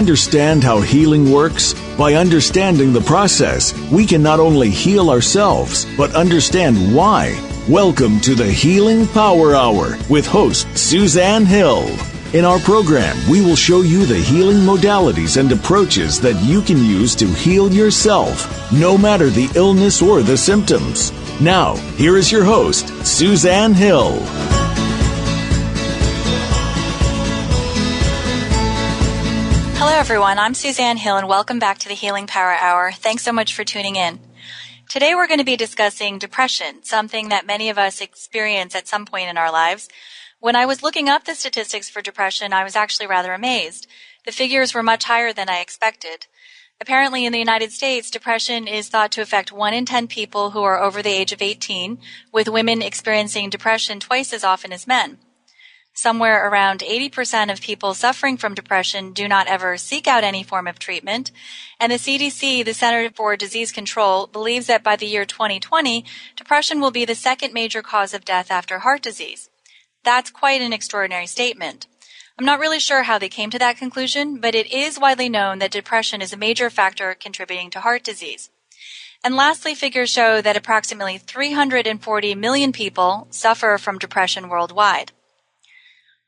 understand how healing works? By understanding the process, we can not only heal ourselves, but understand why. Welcome to the Healing Power Hour with host Suzanne Hill. In our program, we will show you the healing modalities and approaches that you can use to heal yourself, no matter the illness or the symptoms. Now, here is your host, Suzanne Hill. Hello, everyone. I'm Suzanne Hill, and welcome back to the Healing Power Hour. Thanks so much for tuning in. Today, we're going to be discussing depression, something that many of us experience at some point in our lives. When I was looking up the statistics for depression, I was actually rather amazed. The figures were much higher than I expected. Apparently, in the United States, depression is thought to affect 1 in 10 people who are over the age of 18, with women experiencing depression twice as often as men. Somewhere around 80% of people suffering from depression do not ever seek out any form of treatment, and the CDC, the Center for Disease Control, believes that by the year 2020, depression will be the second major cause of death after heart disease. That's quite an extraordinary statement. I'm not really sure how they came to that conclusion, but it is widely known that depression is a major factor contributing to heart disease. And lastly, figures show that approximately 340 million people suffer from depression worldwide.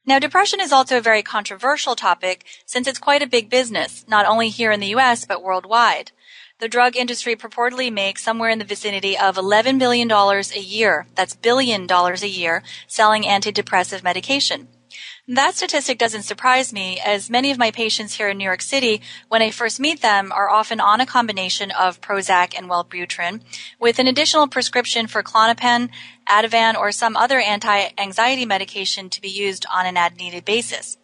Now, depression is also a very controversial topic since it's quite a big business, not only here in the U.S., but worldwide. The drug industry purportedly makes somewhere in the vicinity of $11 billion a year, that's $1 billion a year, selling antidepressive medication. That statistic doesn't surprise me, as many of my patients here in New York City, when I first meet them, are often on a combination of Prozac and Wellbutrin, with an additional prescription for Klonopin, Ativan, or some other anti-anxiety medication to be used on an as-needed basis.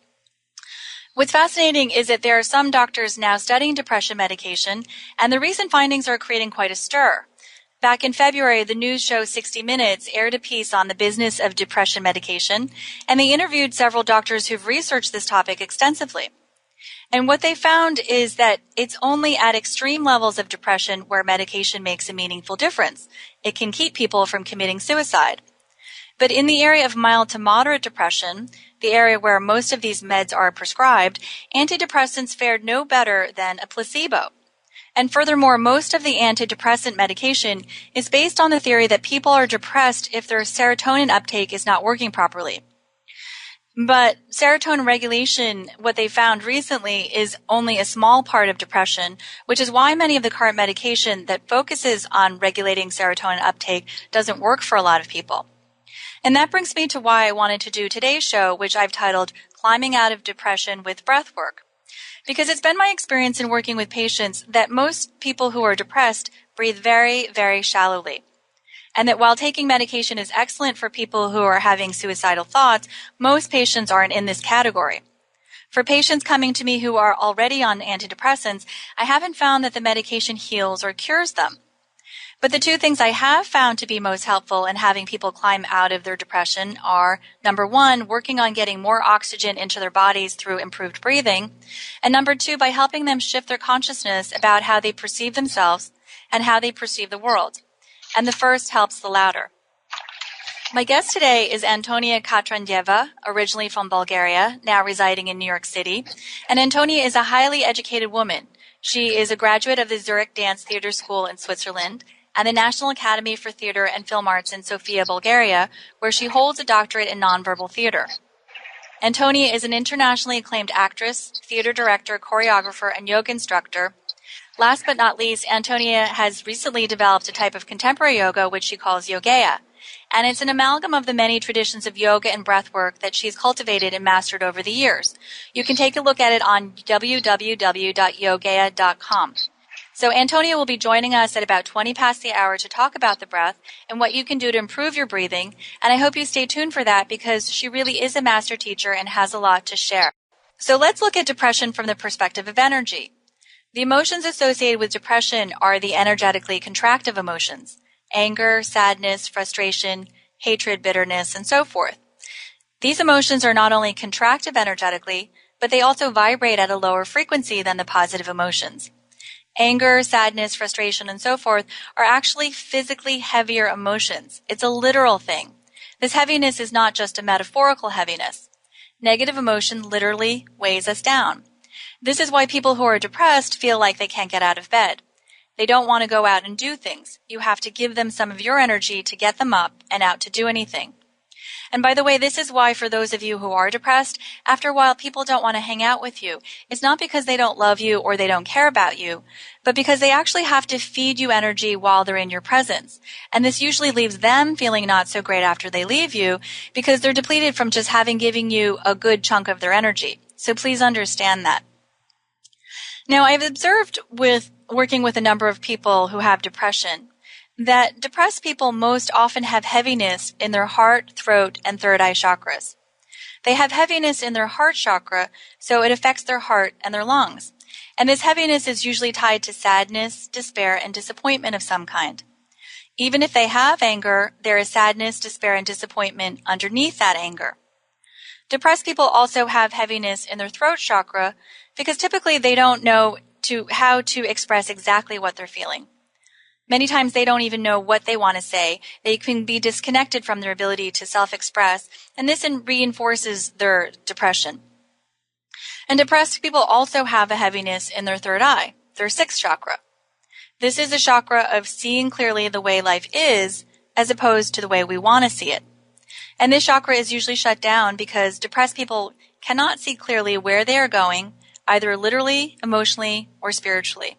What's fascinating is that there are some doctors now studying depression medication, and the recent findings are creating quite a stir. Back in February, the news show 60 Minutes aired a piece on the business of depression medication, and they interviewed several doctors who've researched this topic extensively. And what they found is that it's only at extreme levels of depression where medication makes a meaningful difference. It can keep people from committing suicide. But in the area of mild to moderate depression, the area where most of these meds are prescribed, antidepressants fared no better than a placebo. And furthermore, most of the antidepressant medication is based on the theory that people are depressed if their serotonin uptake is not working properly. But serotonin regulation, what they found recently, is only a small part of depression, which is why many of the current medication that focuses on regulating serotonin uptake doesn't work for a lot of people. And that brings me to why I wanted to do today's show, which I've titled Climbing Out of Depression with Breathwork. Because it's been my experience in working with patients that most people who are depressed breathe very, very shallowly. And that while taking medication is excellent for people who are having suicidal thoughts, most patients aren't in this category. For patients coming to me who are already on antidepressants, I haven't found that the medication heals or cures them. But the two things I have found to be most helpful in having people climb out of their depression are, number one, working on getting more oxygen into their bodies through improved breathing, and number two, by helping them shift their consciousness about how they perceive themselves and how they perceive the world. And the first helps the latter. My guest today is Antonia Katrandieva, originally from Bulgaria, now residing in New York City. And Antonia is a highly educated woman. She is a graduate of the Zurich Dance Theater School in Switzerland and the National Academy for Theater and Film Arts in Sofia, Bulgaria, where she holds a doctorate in nonverbal theater. Antonia is an internationally acclaimed actress, theater director, choreographer, and yoga instructor. Last but not least, Antonia has recently developed a type of contemporary yoga which she calls Yogeya, and it's an amalgam of the many traditions of yoga and breathwork that she's cultivated and mastered over the years. You can take a look at it on www.yogeya.com. So Antonia will be joining us at about 20 past the hour to talk about the breath and what you can do to improve your breathing, and I hope you stay tuned for that because she really is a master teacher and has a lot to share. So let's look at depression from the perspective of energy. The emotions associated with depression are the energetically contractive emotions: anger, sadness, frustration, hatred, bitterness, and so forth. These emotions are not only contractive energetically, but they also vibrate at a lower frequency than the positive emotions. Anger, sadness, frustration, and so forth are actually physically heavier emotions. It's a literal thing. This heaviness is not just a metaphorical heaviness. Negative emotion literally weighs us down. This is why people who are depressed feel like they can't get out of bed. They don't want to go out and do things. You have to give them some of your energy to get them up and out to do anything. And by the way, this is why for those of you who are depressed, after a while people don't want to hang out with you. It's not because they don't love you or they don't care about you, but because they actually have to feed you energy while they're in your presence. And this usually leaves them feeling not so great after they leave you because they're depleted from just having given you a good chunk of their energy. So please understand that. Now, I've observed with working with a number of people who have depression that depressed people most often have heaviness in their heart, throat, and third eye chakras. They have heaviness in their heart chakra, so it affects their heart and their lungs. And this heaviness is usually tied to sadness, despair, and disappointment of some kind. Even if they have anger, there is sadness, despair, and disappointment underneath that anger. Depressed people also have heaviness in their throat chakra because typically they don't know how to express exactly what they're feeling. Many times they don't even know what they want to say. They can be disconnected from their ability to self-express, and this reinforces their depression. And depressed people also have a heaviness in their third eye, their sixth chakra. This is a chakra of seeing clearly the way life is as opposed to the way we want to see it. And this chakra is usually shut down because depressed people cannot see clearly where they are going, either literally, emotionally, or spiritually.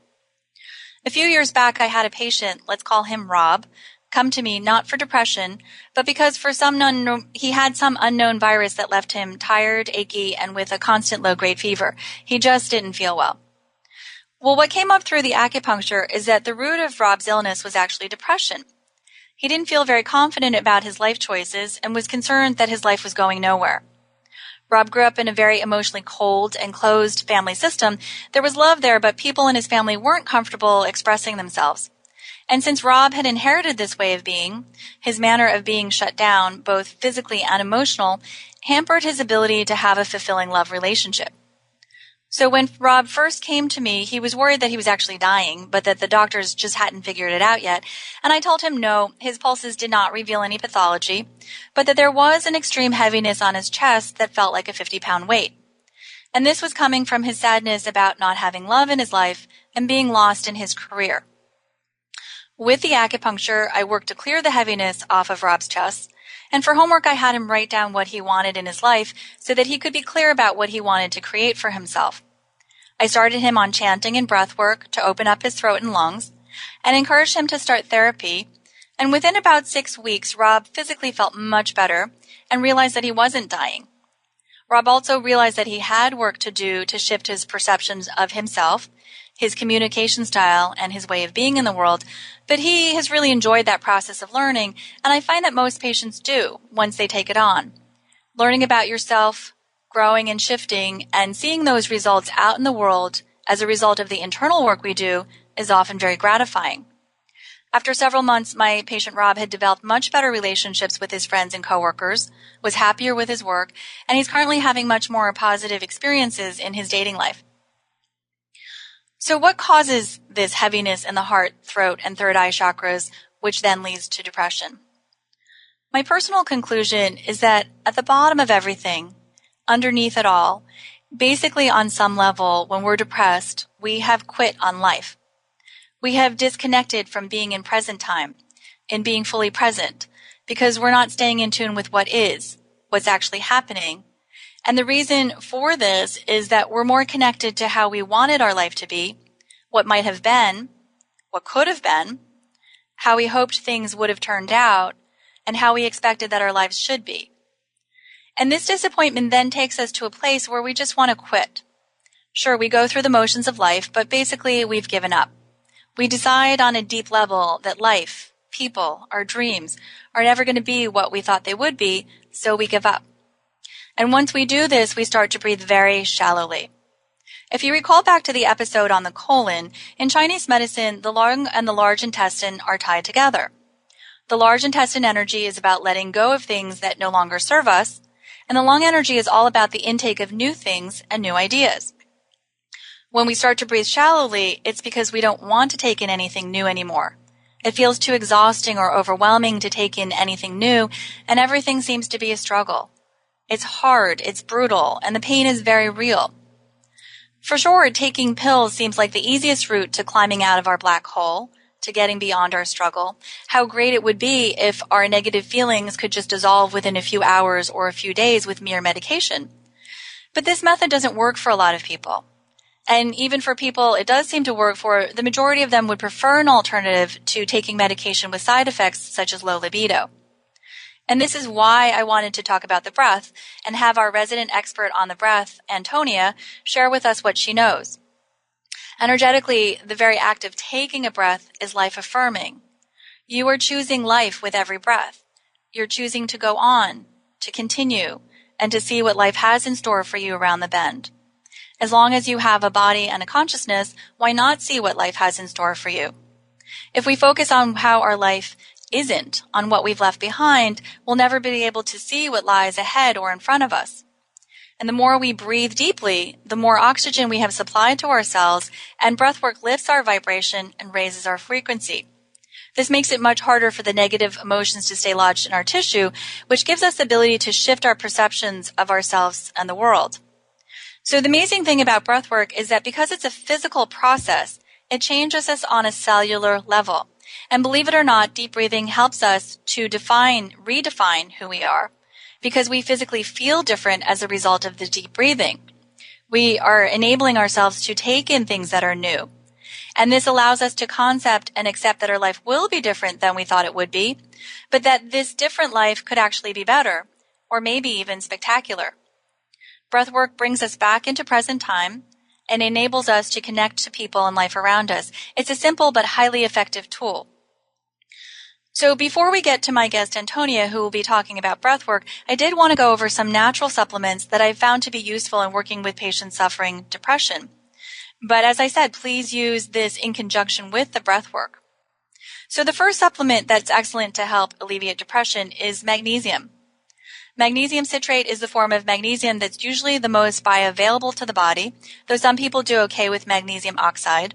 A few years back, I had a patient, let's call him Rob, come to me not for depression, but because he had some unknown virus that left him tired, achy, and with a constant low-grade fever. He just didn't feel well. Well, what came up through the acupuncture is that the root of Rob's illness was actually depression. He didn't feel very confident about his life choices and was concerned that his life was going nowhere. Rob grew up in a very emotionally cold and closed family system. There was love there, but people in his family weren't comfortable expressing themselves. And since Rob had inherited this way of being, his manner of being shut down, both physically and emotional, hampered his ability to have a fulfilling love relationship. So when Rob first came to me, he was worried that he was actually dying, but that the doctors just hadn't figured it out yet. And I told him no, his pulses did not reveal any pathology, but that there was an extreme heaviness on his chest that felt like a 50-pound weight. And this was coming from his sadness about not having love in his life and being lost in his career. With the acupuncture, I worked to clear the heaviness off of Rob's chest, and for homework I had him write down what he wanted in his life so that he could be clear about what he wanted to create for himself. I started him on chanting and breath work to open up his throat and lungs, and encouraged him to start therapy, and within about 6 weeks, Rob physically felt much better and realized that he wasn't dying. Rob also realized that he had work to do to shift his perceptions of himself, his communication style, and his way of being in the world, but he has really enjoyed that process of learning, and I find that most patients do once they take it on. Learning about yourself, growing and shifting, and seeing those results out in the world as a result of the internal work we do is often very gratifying. After several months, my patient Rob had developed much better relationships with his friends and coworkers, was happier with his work, and he's currently having much more positive experiences in his dating life. So what causes this heaviness in the heart, throat, and third eye chakras, which then leads to depression? My personal conclusion is that at the bottom of everything, underneath it all, basically on some level, when we're depressed, we have quit on life. We have disconnected from being in present time, in being fully present, because we're not staying in tune with what is, what's actually happening. And the reason for this is that we're more connected to how we wanted our life to be, what might have been, what could have been, how we hoped things would have turned out, and how we expected that our lives should be. And this disappointment then takes us to a place where we just want to quit. Sure, we go through the motions of life, but basically we've given up. We decide on a deep level that life, people, our dreams are never going to be what we thought they would be, so we give up. And once we do this, we start to breathe very shallowly. If you recall back to the episode on the colon, in Chinese medicine, the lung and the large intestine are tied together. The large intestine energy is about letting go of things that no longer serve us, and the lung energy is all about the intake of new things and new ideas. When we start to breathe shallowly, it's because we don't want to take in anything new anymore. It feels too exhausting or overwhelming to take in anything new, and everything seems to be a struggle. It's hard, it's brutal, and the pain is very real. For sure, taking pills seems like the easiest route to climbing out of our black hole, to getting beyond our struggle. How great it would be if our negative feelings could just dissolve within a few hours or a few days with mere medication. But this method doesn't work for a lot of people. And even for people it does seem to work for, the majority of them would prefer an alternative to taking medication with side effects such as low libido. And this is why I wanted to talk about the breath and have our resident expert on the breath, Antonia, share with us what she knows. Energetically, the very act of taking a breath is life-affirming. You are choosing life with every breath. You're choosing to go on, to continue, and to see what life has in store for you around the bend. As long as you have a body and a consciousness, why not see what life has in store for you? If we focus on how our life isn't, on what we've left behind, we'll never be able to see what lies ahead or in front of us. And the more we breathe deeply, the more oxygen we have supplied to our cells, and breathwork lifts our vibration and raises our frequency. This makes it much harder for the negative emotions to stay lodged in our tissue, which gives us the ability to shift our perceptions of ourselves and the world. So the amazing thing about breathwork is that because it's a physical process, it changes us on a cellular level. And believe it or not, deep breathing helps us to redefine who we are, because we physically feel different as a result of the deep breathing. We are enabling ourselves to take in things that are new. And this allows us to concept and accept that our life will be different than we thought it would be, but that this different life could actually be better, or maybe even spectacular. Breathwork brings us back into present time and enables us to connect to people and life around us. It's a simple but highly effective tool. So before we get to my guest Antonia, who will be talking about breathwork, I did want to go over some natural supplements that I've found to be useful in working with patients suffering depression. But as I said, please use this in conjunction with the breathwork. So the first supplement that's excellent to help alleviate depression is magnesium. Magnesium citrate is the form of magnesium that's usually the most bioavailable to the body, though some people do okay with magnesium oxide.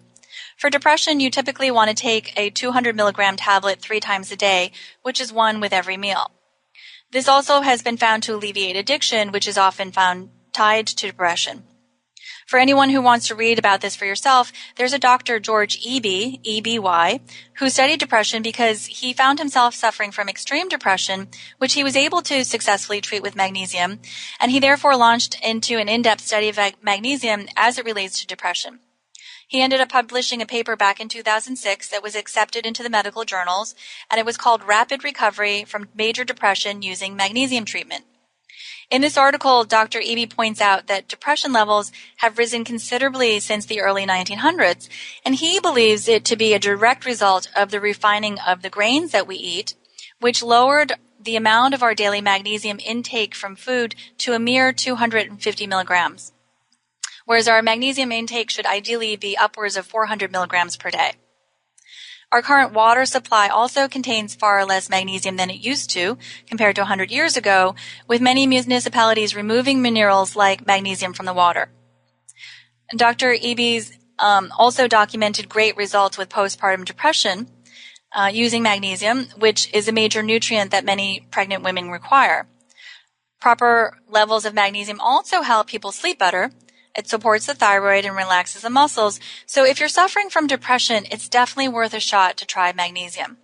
For depression, you typically want to take a 200 milligram tablet 3 times a day, which is 1 with every meal. This also has been found to alleviate addiction, which is often found tied to depression. For anyone who wants to read about this for yourself, there's a Dr. George Eby, E-B-Y, who studied depression because he found himself suffering from extreme depression, which he was able to successfully treat with magnesium, and he therefore launched into an in-depth study of magnesium as it relates to depression. He ended up publishing a paper back in 2006 that was accepted into the medical journals, and it was called Rapid Recovery from Major Depression Using Magnesium Treatment. In this article, Dr. Eby points out that depression levels have risen considerably since the early 1900s, and he believes it to be a direct result of the refining of the grains that we eat, which lowered the amount of our daily magnesium intake from food to a mere 250 milligrams, whereas our magnesium intake should ideally be upwards of 400 milligrams per day. Our current water supply also contains far less magnesium than it used to, compared to 100 years ago, with many municipalities removing minerals like magnesium from the water. Dr. Eby's also documented great results with postpartum depression using magnesium, which is a major nutrient that many pregnant women require. Proper levels of magnesium also help people sleep better. It supports the thyroid and relaxes the muscles. So if you're suffering from depression, it's definitely worth a shot to try magnesium.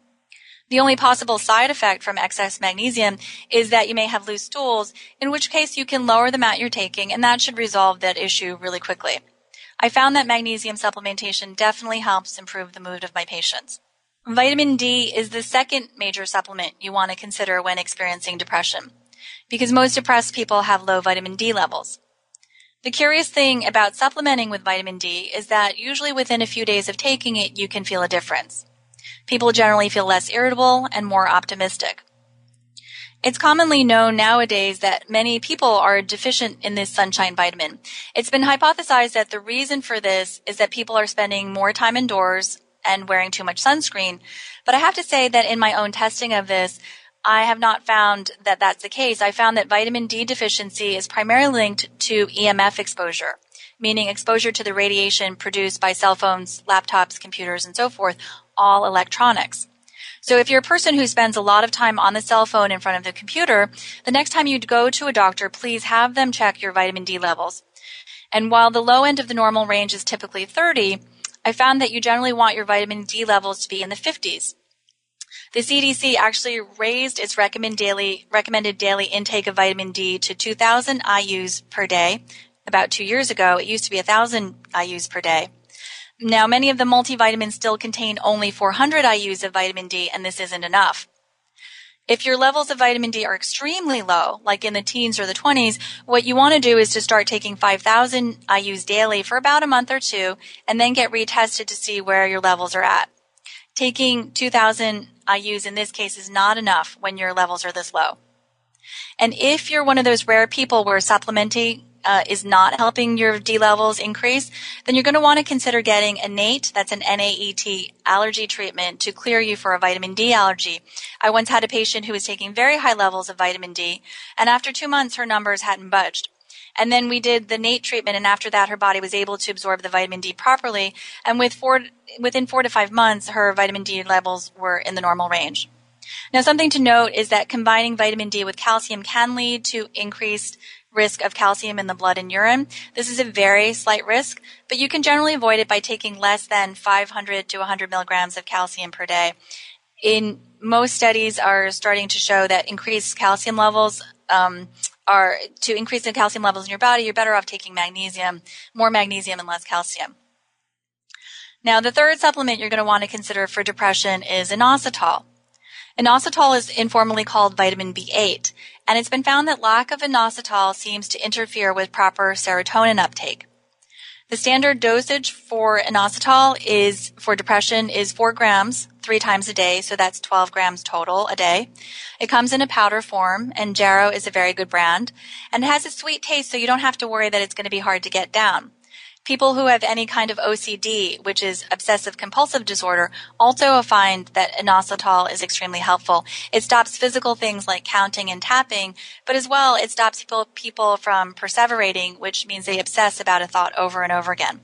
The only possible side effect from excess magnesium is that you may have loose stools, in which case you can lower the amount you're taking, and that should resolve that issue really quickly. I found that magnesium supplementation definitely helps improve the mood of my patients. Vitamin D is the second major supplement you want to consider when experiencing depression, because most depressed people have low vitamin D levels. The curious thing about supplementing with vitamin D is that usually within a few days of taking it, you can feel a difference. People generally feel less irritable and more optimistic. It's commonly known nowadays that many people are deficient in this sunshine vitamin. It's been hypothesized that the reason for this is that people are spending more time indoors and wearing too much sunscreen. But I have to say that in my own testing of this, I have not found that that's the case. I found that vitamin D deficiency is primarily linked to EMF exposure, meaning exposure to the radiation produced by cell phones, laptops, computers, and so forth, all electronics. So if you're a person who spends a lot of time on the cell phone in front of the computer, the next time you go to a doctor, please have them check your vitamin D levels. And while the low end of the normal range is typically 30, I found that you generally want your vitamin D levels to be in the 50s. The CDC actually raised its recommended daily intake of vitamin D to 2,000 IUs per day. About 2 years ago, it used to be 1,000 IUs per day. Now, many of the multivitamins still contain only 400 IUs of vitamin D, and this isn't enough. If your levels of vitamin D are extremely low, like in the teens or the 20s, what you want to do is to start taking 5,000 IUs daily for about a month or two, and then get retested to see where your levels are at. Taking 2,000 IUs in this case is not enough when your levels are this low. And if you're one of those rare people where supplementing is not helping your D levels increase, then you're going to want to consider getting a NAT, that's an NAET allergy treatment to clear you for a vitamin D allergy. I once had a patient who was taking very high levels of vitamin D, and after 2 months her numbers hadn't budged. And then we did the NAT treatment, and after that her body was able to absorb the vitamin D properly, and within 4 to 5 months her vitamin D levels were in the normal range. Now, something to note is that combining vitamin D with calcium can lead to increased risk of calcium in the blood and urine. This is a very slight risk, but you can generally avoid it by taking less than 500 to 100 milligrams of calcium per day. Most studies are starting to show that increased calcium levels to increase the calcium levels in your body, you're better off taking magnesium, more magnesium and less calcium. Now, the third supplement you're going to want to consider for depression is inositol. Inositol is informally called vitamin B8, and it's been found that lack of inositol seems to interfere with proper serotonin uptake. The standard dosage for inositol for depression is 4 grams 3 times a day, so that's 12 grams total a day. It comes in a powder form, and Jarrow is a very good brand, and it has a sweet taste, so you don't have to worry that it's going to be hard to get down. People who have any kind of OCD, which is obsessive-compulsive disorder, also find that inositol is extremely helpful. It stops physical things like counting and tapping, but as well, it stops people from perseverating, which means they obsess about a thought over and over again.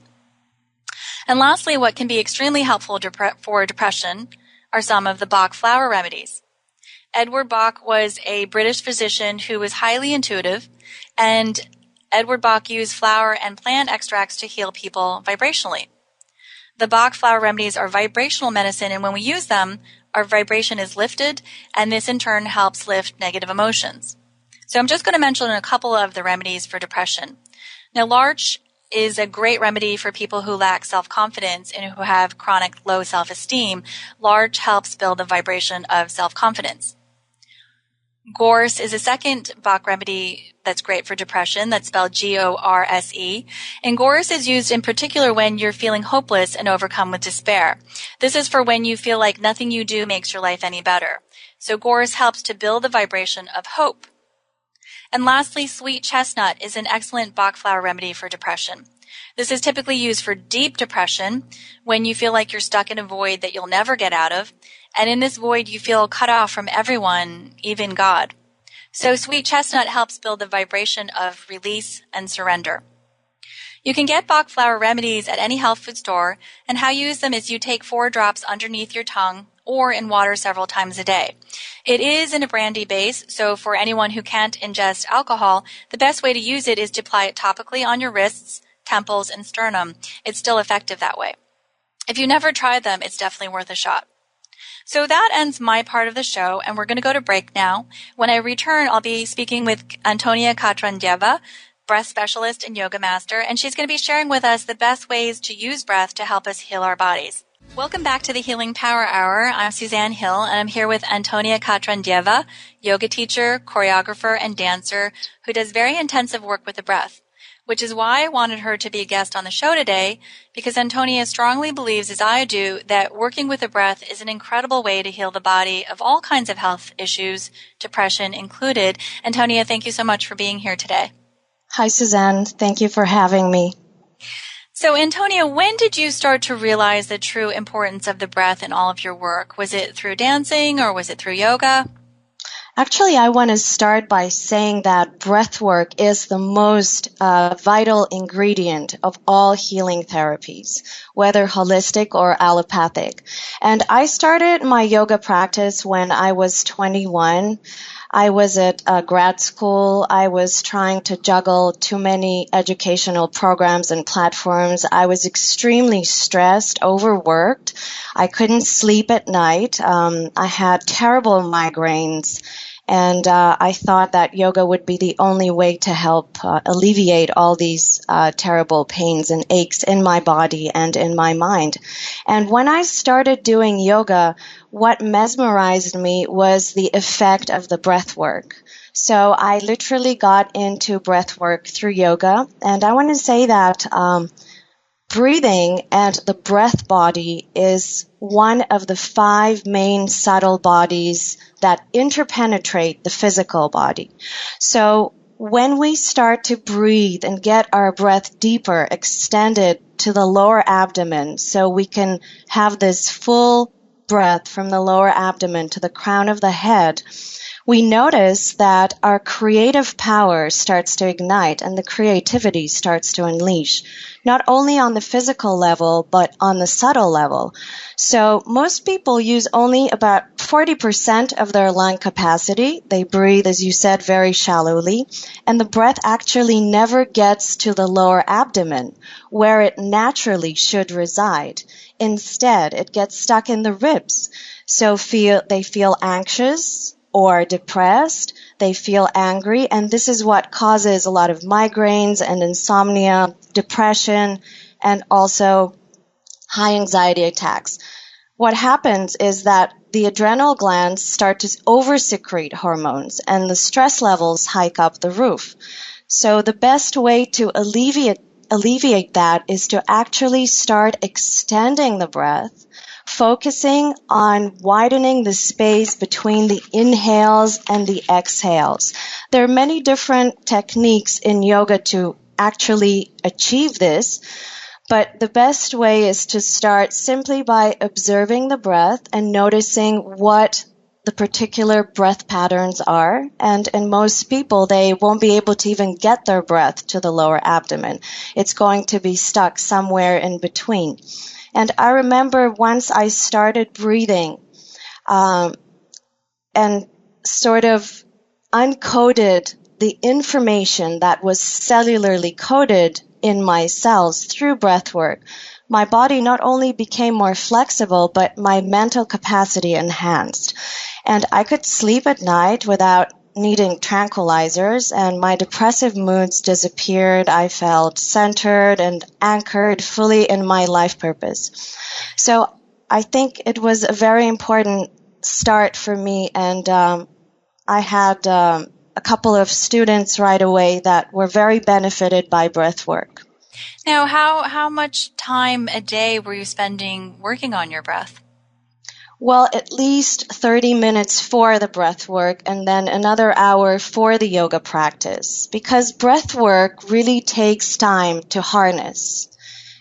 And lastly, what can be extremely helpful for depression are some of the Bach flower remedies. Edward Bach was a British physician who was highly intuitive, and Edward Bach used flower and plant extracts to heal people vibrationally. The Bach flower remedies are vibrational medicine, and when we use them, our vibration is lifted, and this in turn helps lift negative emotions. So I'm just going to mention a couple of the remedies for depression. Now, larch is a great remedy for people who lack self-confidence and who have chronic low self-esteem. Larch helps build the vibration of self-confidence. Gorse is a second Bach remedy that's great for depression. That's spelled Gorse. And gorse is used in particular when you're feeling hopeless and overcome with despair. This is for when you feel like nothing you do makes your life any better. So gorse helps to build the vibration of hope. And lastly, sweet chestnut is an excellent Bach flower remedy for depression. This is typically used for deep depression when you feel like you're stuck in a void that you'll never get out of. And in this void, you feel cut off from everyone, even God. So sweet chestnut helps build the vibration of release and surrender. You can get Bach flower remedies at any health food store, and how you use them is you take 4 drops underneath your tongue or in water several times a day. It is in a brandy base, so for anyone who can't ingest alcohol, the best way to use it is to apply it topically on your wrists, temples, and sternum. It's still effective that way. If you never tried them, it's definitely worth a shot. So that ends my part of the show, and we're going to go to break now. When I return, I'll be speaking with Antonia Katrandieva, breath specialist and yoga master, and she's going to be sharing with us the best ways to use breath to help us heal our bodies. Welcome back to the Healing Power Hour. I'm Suzanne Hill, and I'm here with Antonia Katrandieva, yoga teacher, choreographer, and dancer who does very intensive work with the breath, which is why I wanted her to be a guest on the show today, because Antonia strongly believes, as I do, that working with the breath is an incredible way to heal the body of all kinds of health issues, depression included. Antonia, thank you so much for being here today. Hi, Suzanne. Thank you for having me. So, Antonia, when did you start to realize the true importance of the breath in all of your work? Was it through dancing or was it through yoga? Actually, I want to start by saying that breath work is the most vital ingredient of all healing therapies, whether holistic or allopathic. And I started my yoga practice when I was 21. I was at grad school. I was trying to juggle too many educational programs and platforms. I was extremely stressed, overworked. I couldn't sleep at night. I had terrible migraines. And I thought that yoga would be the only way to help alleviate all these terrible pains and aches in my body and in my mind. And when I started doing yoga, what mesmerized me was the effect of the breath work. So I literally got into breath work through yoga. And I want to say that breathing and the breath body is one of the 5 main subtle bodies that interpenetrate the physical body. So when we start to breathe and get our breath deeper, extended to the lower abdomen, so we can have this full breath from the lower abdomen to the crown of the head, we notice that our creative power starts to ignite and the creativity starts to unleash, not only on the physical level, but on the subtle level. So most people use only about 40% of their lung capacity. They breathe, as you said, very shallowly, and the breath actually never gets to the lower abdomen, where it naturally should reside. Instead, it gets stuck in the ribs. So they feel anxious or depressed, they feel angry, and this is what causes a lot of migraines and insomnia, depression, and also high anxiety attacks. What happens is that the adrenal glands start to over-secrete hormones, and the stress levels hike up the roof. So the best way to alleviate that is to actually start extending the breath, focusing on widening the space between the inhales and the exhales. There are many different techniques in yoga to actually achieve this, but the best way is to start simply by observing the breath and noticing what the particular breath patterns are. And in most people, they won't be able to even get their breath to the lower abdomen. It's going to be stuck somewhere in between. And I remember once I started breathing and sort of uncoded the information that was cellularly coded in my cells through breath work, my body not only became more flexible, but my mental capacity enhanced. And I could sleep at night without needing tranquilizers, and my depressive moods disappeared. I felt centered and anchored fully in my life purpose. So I think it was a very important start for me, and I had a couple of students right away that were very benefited by breath work. Now, how much time a day were you spending working on your breath? Well, at least 30 minutes for the breath work and then another hour for the yoga practice, because breath work really takes time to harness.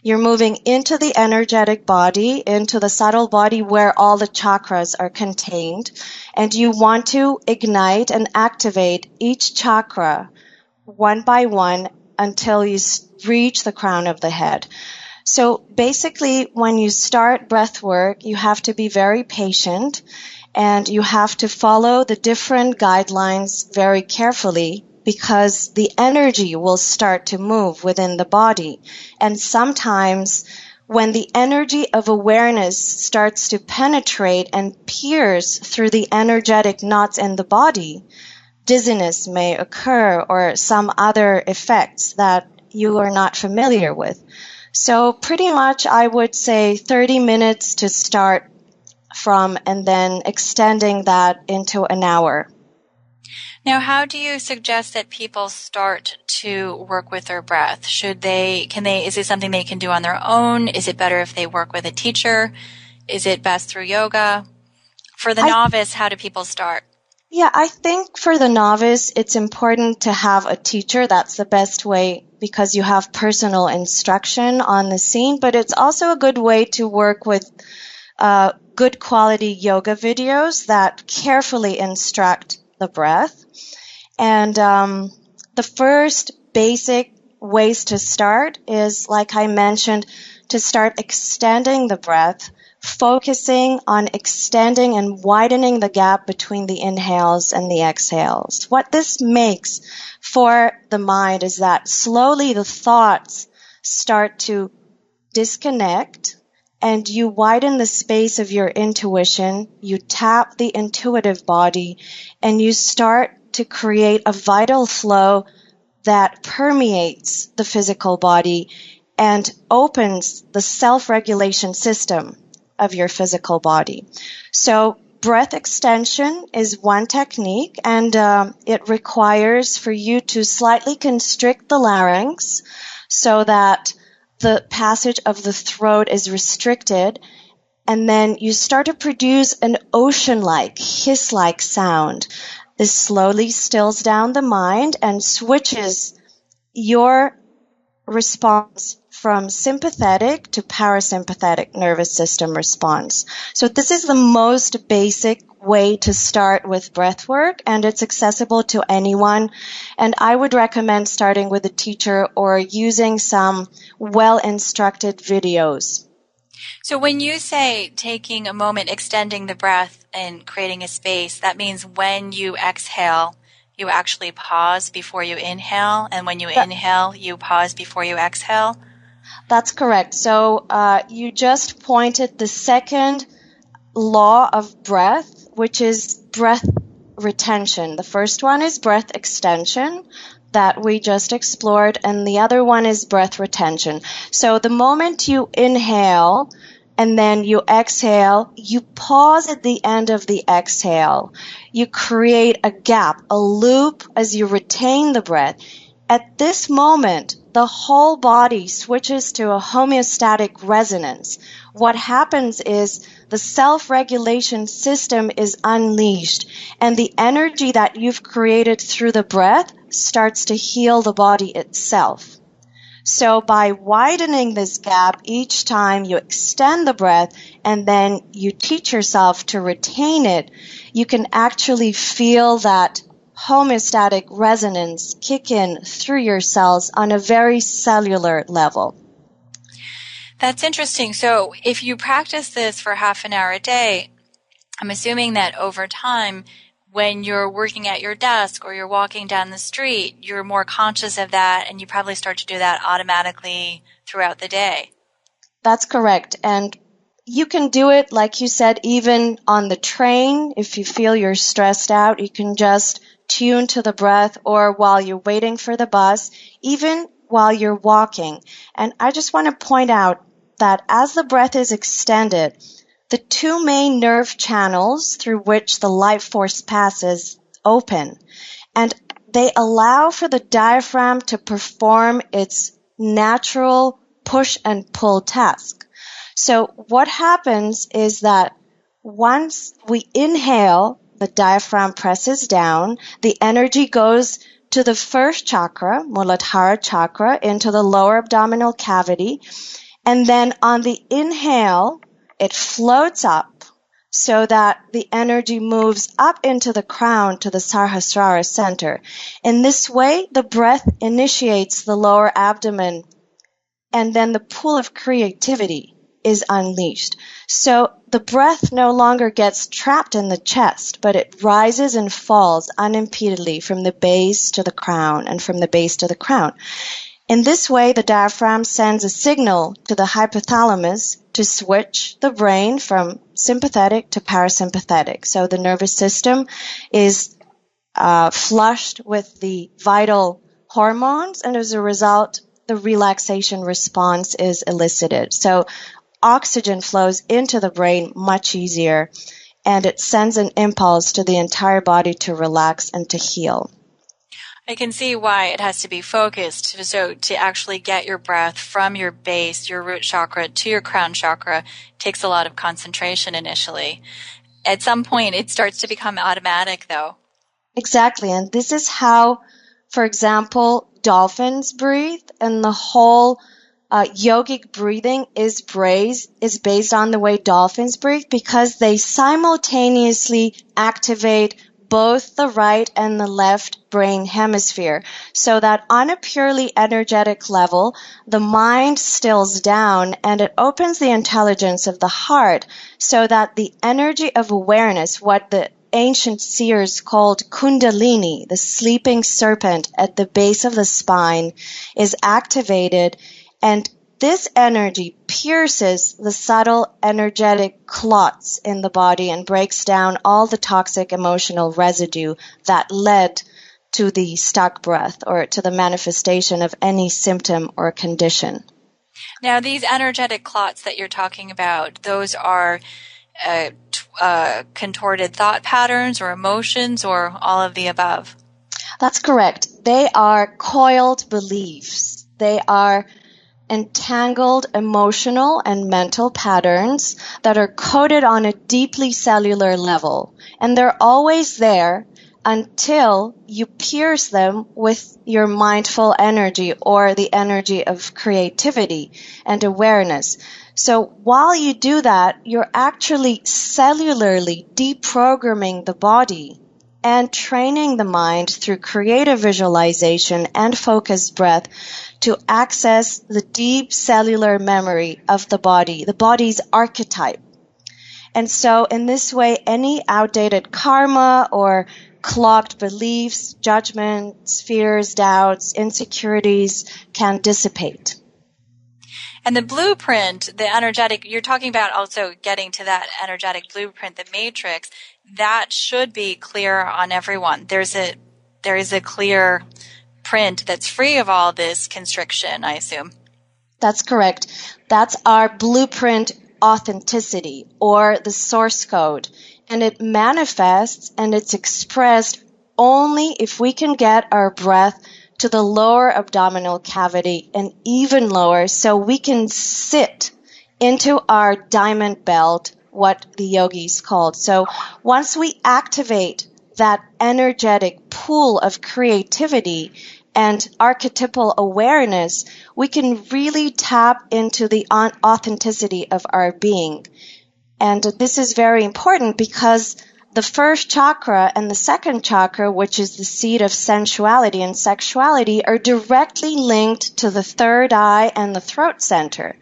You're moving into the energetic body, into the subtle body where all the chakras are contained, and you want to ignite and activate each chakra one by one until you reach the crown of the head. So basically, when you start breath work, you have to be very patient and you have to follow the different guidelines very carefully, because the energy will start to move within the body. And sometimes when the energy of awareness starts to penetrate and pierce through the energetic knots in the body, dizziness may occur or some other effects that you are not familiar with. So pretty much I would say 30 minutes to start from, and then extending that into an hour. Now, how do you suggest that people start to work with their breath? Is it something they can do on their own? Is it better if they work with a teacher? Is it best through yoga? For the novice, how do people start? Yeah, I think for the novice, it's important to have a teacher. That's the best way, because you have personal instruction on the scene, but it's also a good way to work with good quality yoga videos that carefully instruct the breath. And the first basic ways to start is, like I mentioned, to start extending the breath focusing on extending and widening the gap between the inhales and the exhales. What this makes for the mind is that slowly the thoughts start to disconnect, and you widen the space of your intuition, you tap the intuitive body, and you start to create a vital flow that permeates the physical body and opens the self-regulation system of your physical body. So breath extension is one technique, and it requires for you to slightly constrict the larynx so that the passage of the throat is restricted, and then you start to produce an ocean-like, hiss-like sound. This slowly stills down the mind and switches your response from sympathetic to parasympathetic nervous system response. So this is the most basic way to start with breath work, and it's accessible to anyone. And I would recommend starting with a teacher or using some well-instructed videos. So when you say taking a moment, extending the breath and creating a space, that means when you exhale, you actually pause before you inhale, and when you inhale, you pause before you exhale? That's correct. So you just pointed the second law of breath, which is breath retention. The first one is breath extension that we just explored, and the other one is breath retention. So the moment you inhale and then you exhale, you pause at the end of the exhale. You create a gap, a loop as you retain the breath. At this moment, the whole body switches to a homeostatic resonance. What happens is the self-regulation system is unleashed, and the energy that you've created through the breath starts to heal the body itself. So by widening this gap each time you extend the breath and then you teach yourself to retain it, you can actually feel that homeostatic resonance kick in through your cells on a very cellular level. That's interesting. So if you practice this for half an hour a day, I'm assuming that over time, when you're working at your desk or you're walking down the street, you're more conscious of that, and you probably start to do that automatically throughout the day. That's correct. And you can do it, like you said, even on the train. If you feel you're stressed out, you can just tune to the breath, or while you're waiting for the bus, even while you're walking. And I just want to point out that as the breath is extended, the two main nerve channels through which the life force passes open, and they allow for the diaphragm to perform its natural push and pull task. So what happens is that once we inhale, the diaphragm presses down, the energy goes to the first chakra, Muladhara chakra, into the lower abdominal cavity, and then on the inhale, it floats up so that the energy moves up into the crown to the Sahasrara center. In this way, the breath initiates the lower abdomen, and then the pool of creativity is unleashed. So the breath no longer gets trapped in the chest, but it rises and falls unimpededly from the base to the crown and from the base to the crown. In this way, the diaphragm sends a signal to the hypothalamus to switch the brain from sympathetic to parasympathetic. So the nervous system is flushed with the vital hormones, and as a result, the relaxation response is elicited. So oxygen flows into the brain much easier, and it sends an impulse to the entire body to relax and to heal. I can see why it has to be focused. So to actually get your breath from your base, your root chakra, to your crown chakra takes a lot of concentration initially. At some point, it starts to become automatic, though. Exactly. And this is how, for example, dolphins breathe, and the whole yogic breathing is based on the way dolphins breathe, because they simultaneously activate both the right and the left brain hemisphere, so that on a purely energetic level, the mind stills down and it opens the intelligence of the heart so that the energy of awareness, what the ancient seers called Kundalini, the sleeping serpent at the base of the spine, is activated, and this energy pierces the subtle energetic clots in the body and breaks down all the toxic emotional residue that led to the stuck breath or to the manifestation of any symptom or condition. Now, these energetic clots that you're talking about, those are contorted thought patterns or emotions or all of the above? That's correct. They are coiled beliefs. They are entangled emotional and mental patterns that are coded on a deeply cellular level. And they're always there until you pierce them with your mindful energy or the energy of creativity and awareness. So while you do that, you're actually cellularly deprogramming the body and training the mind through creative visualization and focused breath to access the deep cellular memory of the body's archetype. And so in this way, any outdated karma or clogged beliefs, judgments, fears, doubts, insecurities can dissipate. And the blueprint, the energetic, you're talking about also getting to that energetic blueprint, the matrix, that should be clear on everyone. There is a clear print that's free of all this constriction, I assume. That's correct. That's our blueprint authenticity or the source code. And it manifests and it's expressed only if we can get our breath to the lower abdominal cavity and even lower so we can sit into our diamond belt, what the yogis called. So once we activate that energetic pool of creativity and archetypal awareness, we can really tap into the authenticity of our being. And this is very important because the first chakra and the second chakra, which is the seat of sensuality and sexuality, are directly linked to the third eye and the throat center.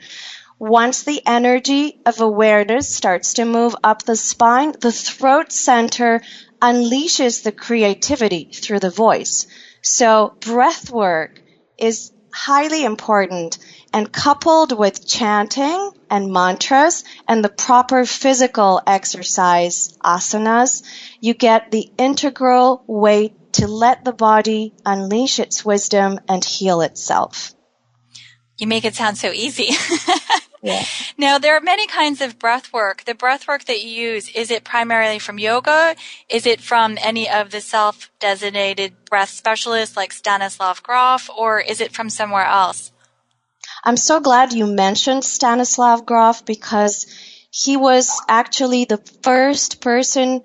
Once the energy of awareness starts to move up the spine, the throat center unleashes the creativity through the voice. So breath work is highly important, and coupled with chanting and mantras and the proper physical exercise, asanas, you get the integral way to let the body unleash its wisdom and heal itself. You make it sound so easy. Yeah. Now, there are many kinds of breath work. The breath work that you use, is it primarily from yoga? Is it from any of the self-designated breath specialists like Stanislav Grof, or is it from somewhere else? I'm so glad you mentioned Stanislav Grof because he was actually the first person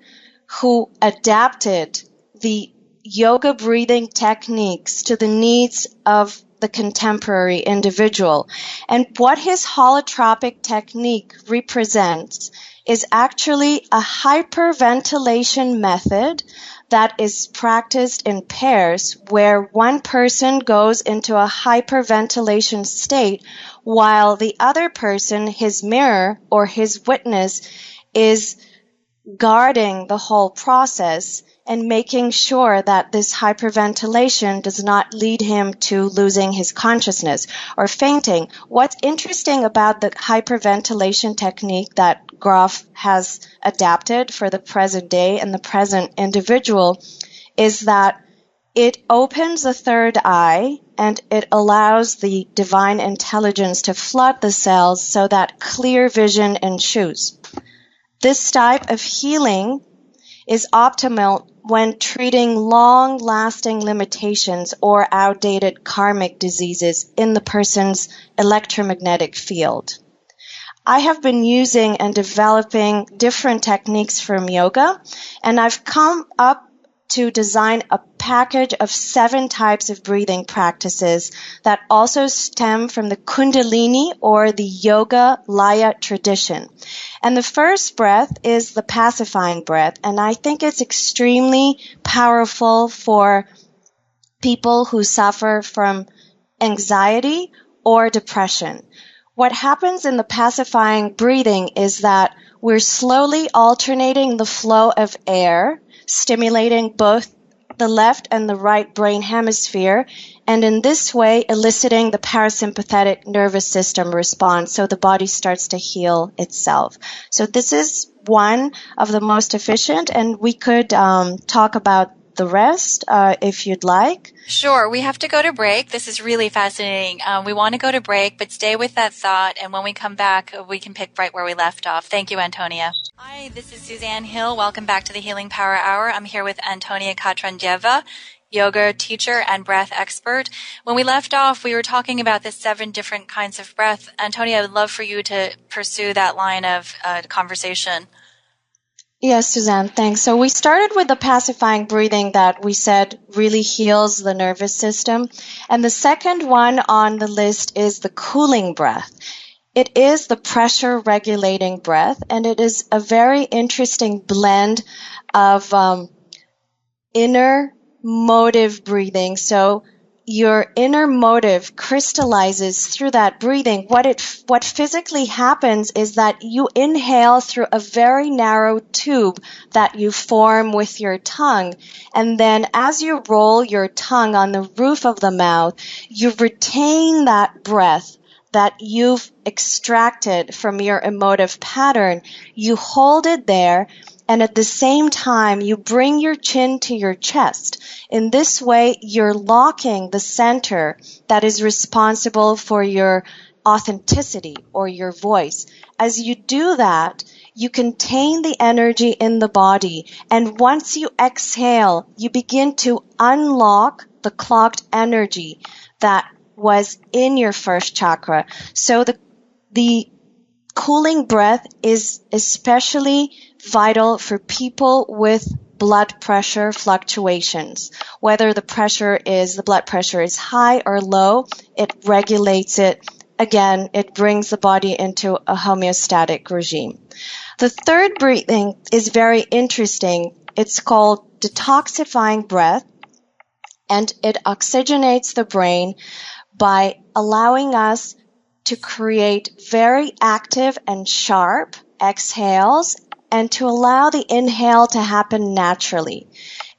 who adapted the yoga breathing techniques to the needs of the contemporary individual. And what his holotropic technique represents is actually a hyperventilation method that is practiced in pairs where one person goes into a hyperventilation state while the other person, his mirror or his witness, is guarding the whole process and making sure that this hyperventilation does not lead him to losing his consciousness or fainting. What's interesting about the hyperventilation technique that Grof has adapted for the present day and the present individual is that it opens the third eye and it allows the divine intelligence to flood the cells so that clear vision ensues. This type of healing is optimal when treating long-lasting limitations or outdated karmic diseases in the person's electromagnetic field. I have been using and developing different techniques from yoga, and I've come up to design a package of 7 types of breathing practices that also stem from the Kundalini or the Yoga Laya tradition. And the first breath is the pacifying breath, and I think it's extremely powerful for people who suffer from anxiety or depression. What happens in the pacifying breathing is that we're slowly alternating the flow of air, stimulating both the left and the right brain hemisphere, and in this way eliciting the parasympathetic nervous system response, so the body starts to heal itself. So this is one of the most efficient, and we could talk about the rest if you'd like. Sure. We have to go to break. This is really fascinating. We want to go to break, but stay with that thought. And when we come back, we can pick right where we left off. Thank you, Antonia. Hi, this is Suzanne Hill. Welcome back to the Healing Power Hour. I'm here with Antonia Katrandieva, yoga teacher and breath expert. When we left off, we were talking about the 7 different kinds of breath. Antonia, I would love for you to pursue that line of conversation. Yes, Suzanne, thanks. So we started with the pacifying breathing that we said really heals the nervous system. And the second one on the list is the cooling breath. It is the pressure regulating breath, and it is a very interesting blend of inner motive breathing. So your inner motive crystallizes through that breathing. What physically happens is that you inhale through a very narrow tube that you form with your tongue. And then as you roll your tongue on the roof of the mouth, you retain that breath that you've extracted from your emotive pattern. You hold it there, and at the same time, you bring your chin to your chest. In this way, you're locking the center that is responsible for your authenticity or your voice. As you do that, you contain the energy in the body, and once you exhale, you begin to unlock the clogged energy that was in your first chakra. So the cooling breath is especially vital for people with blood pressure fluctuations. Whether the blood pressure is high or low, it regulates it. Again, it brings the body into a homeostatic regime. The third breathing is very interesting. It's called detoxifying breath, and it oxygenates the brain by allowing us to create very active and sharp exhales and to allow the inhale to happen naturally.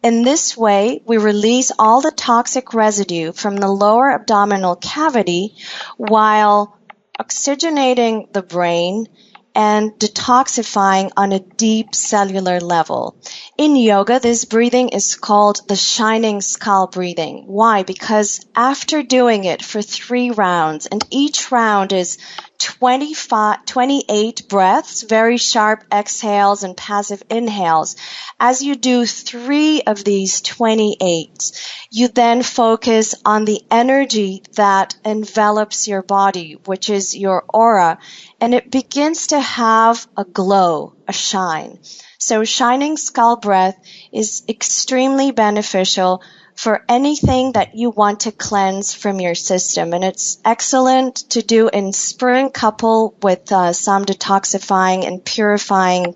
In this way, we release all the toxic residue from the lower abdominal cavity while oxygenating the brain and detoxifying on a deep cellular level. In yoga, this breathing is called the shining skull breathing. Why? Because after doing it for 3 rounds, and each round is 28 breaths, very sharp exhales and passive inhales. As you do 3 of these 28, you then focus on the energy that envelops your body, which is your aura, and it begins to have a glow, a shine. So shining skull breath is extremely beneficial for anything that you want to cleanse from your system. And it's excellent to do in spring couple with some detoxifying and purifying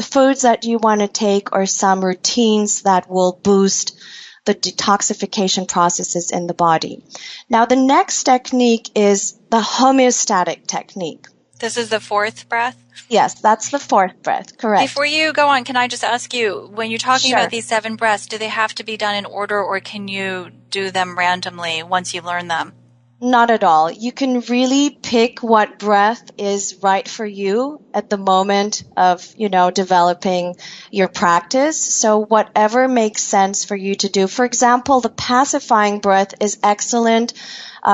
foods that you want to take, or some routines that will boost the detoxification processes in the body. Now, the next technique is the homeostatic technique. This is the 4th breath? Yes, that's the 4th breath, correct. Before you go on, can I just ask you, when you're talking Sure. about these 7 breaths, do they have to be done in order, or can you do them randomly once you learn them? Not at all. You can really pick what breath is right for you at the moment of, developing your practice. So whatever makes sense for you to do. For example, the pacifying breath is excellent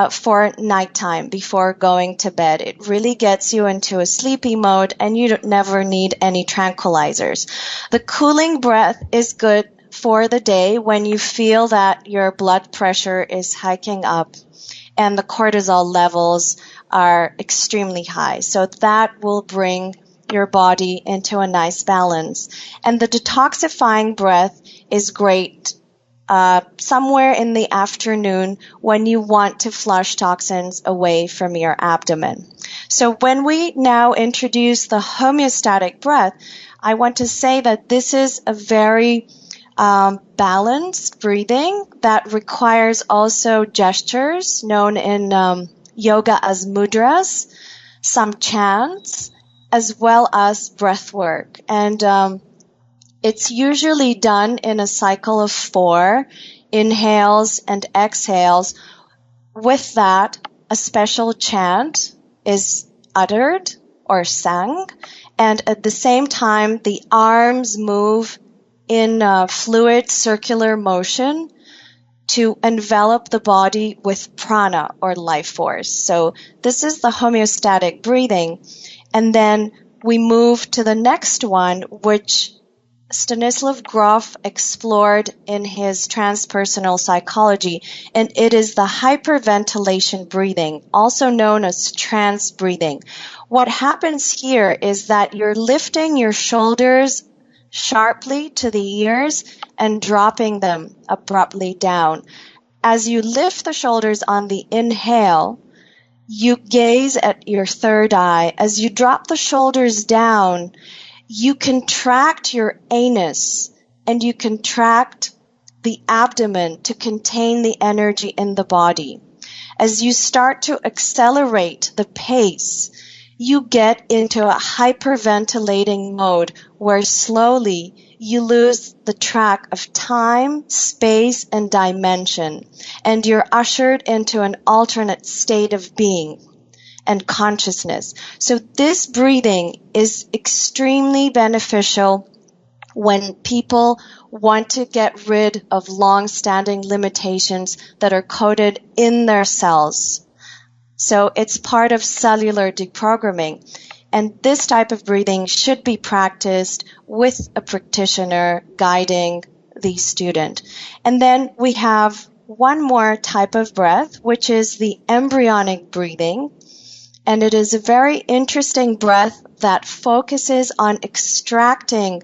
for nighttime before going to bed. It really gets you into a sleepy mode, and you never need any tranquilizers. The cooling breath is good for the day when you feel that your blood pressure is hiking up and the cortisol levels are extremely high. So that will bring your body into a nice balance. And the detoxifying breath is great somewhere in the afternoon when you want to flush toxins away from your abdomen. So when we now introduce the homeostatic breath, I want to say that this is a very balanced breathing that requires also gestures known in yoga as mudras, some chants, as well as breath work. And it's usually done in a cycle of 4 inhales and exhales. With that, a special chant is uttered or sung, and at the same time, the arms move in fluid circular motion to envelop the body with prana or life force. So this is the homeostatic breathing. And then we move to the next one, which Stanislav Grof explored in his transpersonal psychology, and it is the hyperventilation breathing, also known as trance breathing. What happens here is that you're lifting your shoulders sharply to the ears and dropping them abruptly down. As you lift the shoulders on the inhale, you gaze at your third eye. As you drop the shoulders down, you contract your anus and you contract the abdomen to contain the energy in the body. As you start to accelerate the pace, you get into a hyperventilating mode where slowly you lose the track of time, space, and dimension, and you're ushered into an alternate state of being and consciousness. So this breathing is extremely beneficial when people want to get rid of long-standing limitations that are coded in their cells. So it's part of cellular deprogramming. And this type of breathing should be practiced with a practitioner guiding the student. And then we have one more type of breath, which is the embryonic breathing. And it is a very interesting breath that focuses on extracting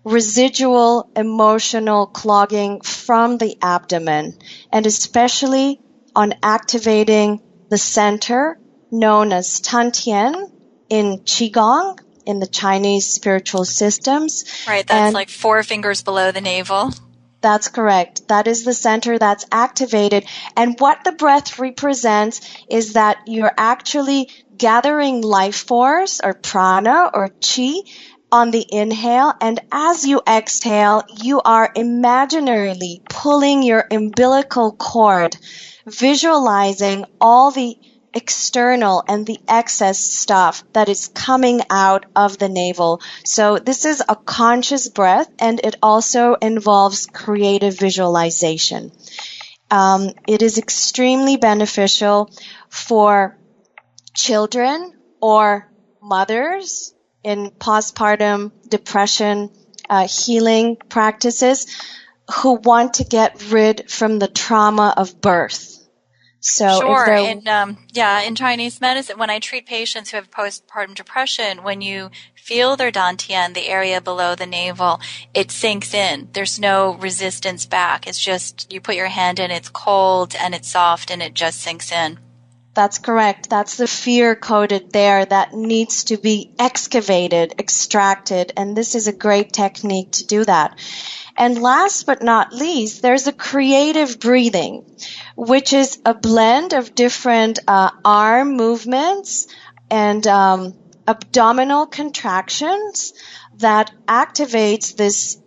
residual emotional clogging from the abdomen, and especially on activating the center known as Tantien in Qigong, in the Chinese spiritual systems. Right, that's like 4 fingers below the navel. That's correct. That is the center that's activated. And what the breath represents is that you're actually gathering life force or prana or chi on the inhale. And as you exhale, you are imaginarily pulling your umbilical cord, visualizing all the external and the excess stuff that is coming out of the navel. So this is a conscious breath, and it also involves creative visualization. It is extremely beneficial for children or mothers in postpartum depression healing practices who want to get rid from the trauma of birth. So sure. In Chinese medicine, when I treat patients who have postpartum depression, when you feel their dantian, the area below the navel, it sinks in. There's no resistance back. It's just you put your hand in, it's cold and it's soft and it just sinks in. That's correct. That's the fear coded there that needs to be excavated, extracted, and this is a great technique to do that. And last but not least, there's a creative breathing, which is a blend of different arm movements and abdominal contractions that activates this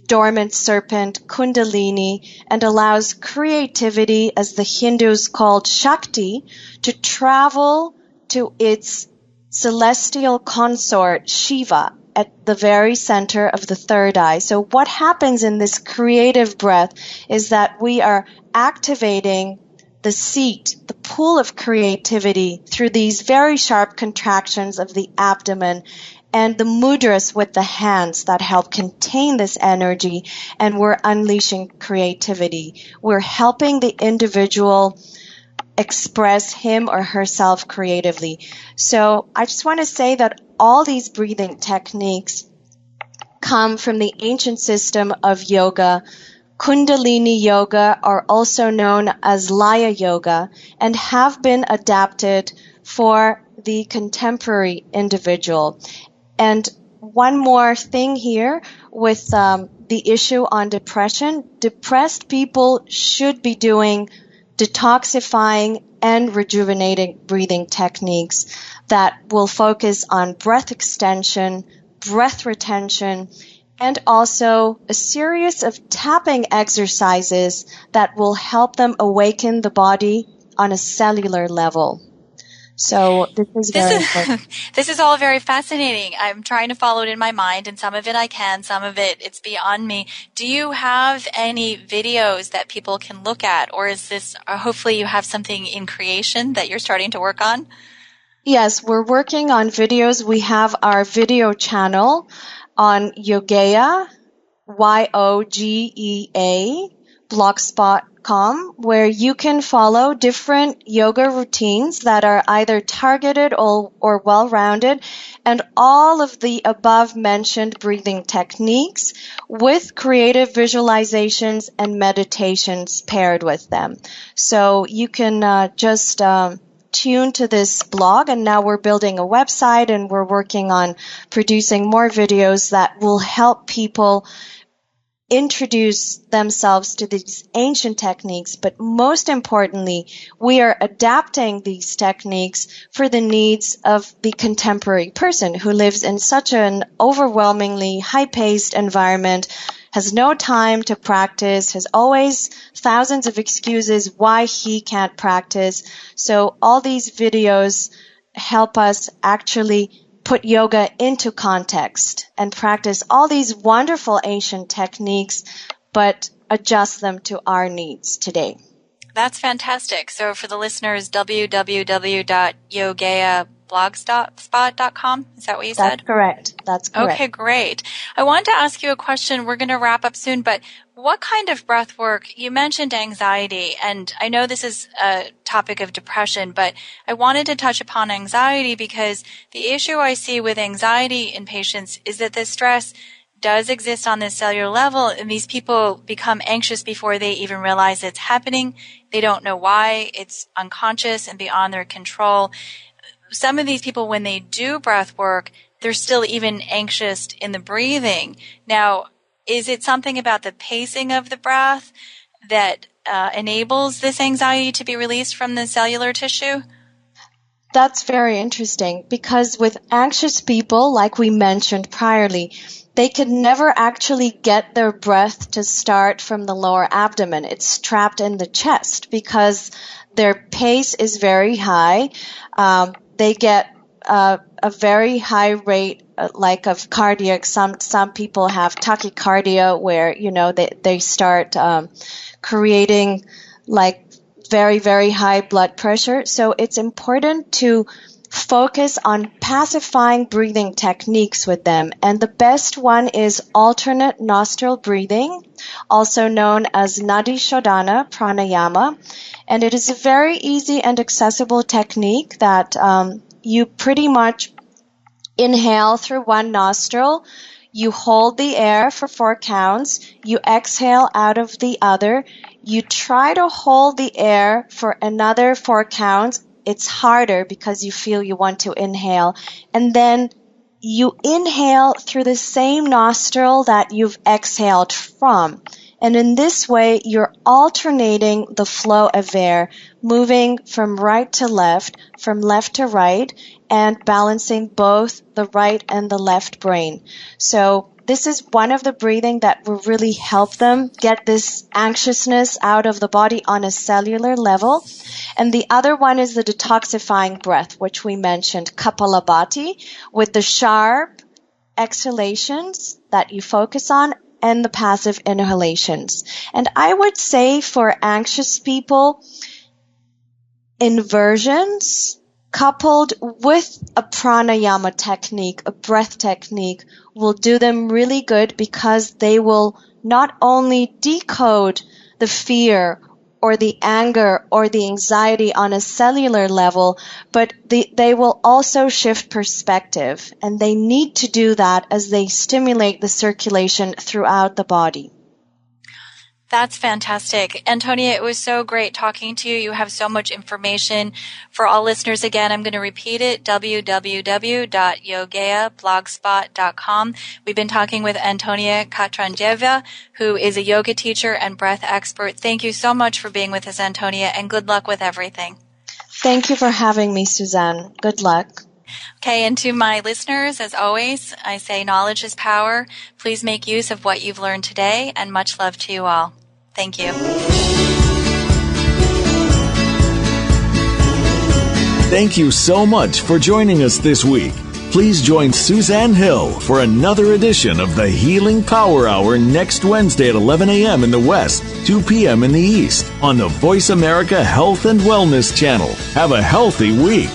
dormant serpent kundalini and allows creativity, as the Hindus called Shakti, to travel to its celestial consort Shiva at the very center of the third eye. So what happens in this creative breath is that we are activating the seat, the pool of creativity through these very sharp contractions of the abdomen and the mudras with the hands that help contain this energy, and we're unleashing creativity. We're helping the individual express him or herself creatively. So I just want to say that all these breathing techniques come from the ancient system of yoga, Kundalini Yoga, are also known as Laya Yoga, and have been adapted for the contemporary individual. And one more thing here with the issue on depression. Depressed people should be doing detoxifying and rejuvenating breathing techniques that will focus on breath extension, breath retention, and also a series of tapping exercises that will help them awaken the body on a cellular level. So this is very important. This is all very fascinating. I'm trying to follow it in my mind, and some of it I can, some of it's beyond me. Do you have any videos that people can look at, or is this, or hopefully you have something in creation that you're starting to work on? Yes, we're working on videos. We have our video channel on Yogea, YOGEA, blogspot.com, where you can follow different yoga routines that are either targeted or well-rounded, and all of the above mentioned breathing techniques with creative visualizations and meditations paired with them. So you can just tune to this blog, and now we're building a website, and we're working on producing more videos that will help people introduce themselves to these ancient techniques. But most importantly, we are adapting these techniques for the needs of the contemporary person who lives in such an overwhelmingly high-paced environment, has no time to practice, has always thousands of excuses why he can't practice. So all these videos help us actually put yoga into context and practice all these wonderful ancient techniques, but adjust them to our needs today. That's fantastic. So for the listeners, www.yogeablogspot.com. Is that what you said? That's correct. That's correct. Okay, great. I wanted to ask you a question. We're going to wrap up soon, but what kind of breath work? You mentioned anxiety, and I know this is a topic of depression, but I wanted to touch upon anxiety because the issue I see with anxiety in patients is that the stress does exist on this cellular level, and these people become anxious before they even realize it's happening. They don't know why. It's unconscious and beyond their control. Some of these people, when they do breath work, they're still even anxious in the breathing. Now, is it something about the pacing of the breath that enables this anxiety to be released from the cellular tissue? That's very interesting, because with anxious people, like we mentioned priorly, they can never actually get their breath to start from the lower abdomen. It's trapped in the chest because their pace is very high. They get a very high rate of cardiac. Some people have tachycardia where, they start creating very, very high blood pressure. So it's important to focus on pacifying breathing techniques with them. And the best one is alternate nostril breathing, also known as Nadi Shodhana Pranayama. And it is a very easy and accessible technique that you pretty much inhale through one nostril, you hold the air for 4 counts, you exhale out of the other, you try to hold the air for another 4 counts. It's harder because you feel you want to inhale, and then you inhale through the same nostril that you've exhaled from. And in this way, you're alternating the flow of air, moving from right to left, from left to right, and balancing both the right and the left brain. So this is one of the breathing that will really help them get this anxiousness out of the body on a cellular level. And the other one is the detoxifying breath, which we mentioned, Kapalabhati, with the sharp exhalations that you focus on and the passive inhalations. And I would say for anxious people, inversions coupled with a pranayama technique, a breath technique, will do them really good because they will not only decode the fear or the anger or the anxiety on a cellular level, but they will also shift perspective, and they need to do that as they stimulate the circulation throughout the body. That's fantastic. Antonia, it was so great talking to you. You have so much information. For all listeners, again, I'm going to repeat it, www.yogeablogspot.com. We've been talking with Antonia Katranjeva, who is a yoga teacher and breath expert. Thank you so much for being with us, Antonia, and good luck with everything. Thank you for having me, Suzanne. Good luck. Okay, and to my listeners, as always, I say knowledge is power. Please make use of what you've learned today, and much love to you all. Thank you. Thank you so much for joining us this week. Please join Suzanne Hill for another edition of the Healing Power Hour next Wednesday at 11 a.m. in the West, 2 p.m. in the East on the Voice America Health and Wellness Channel. Have a healthy week.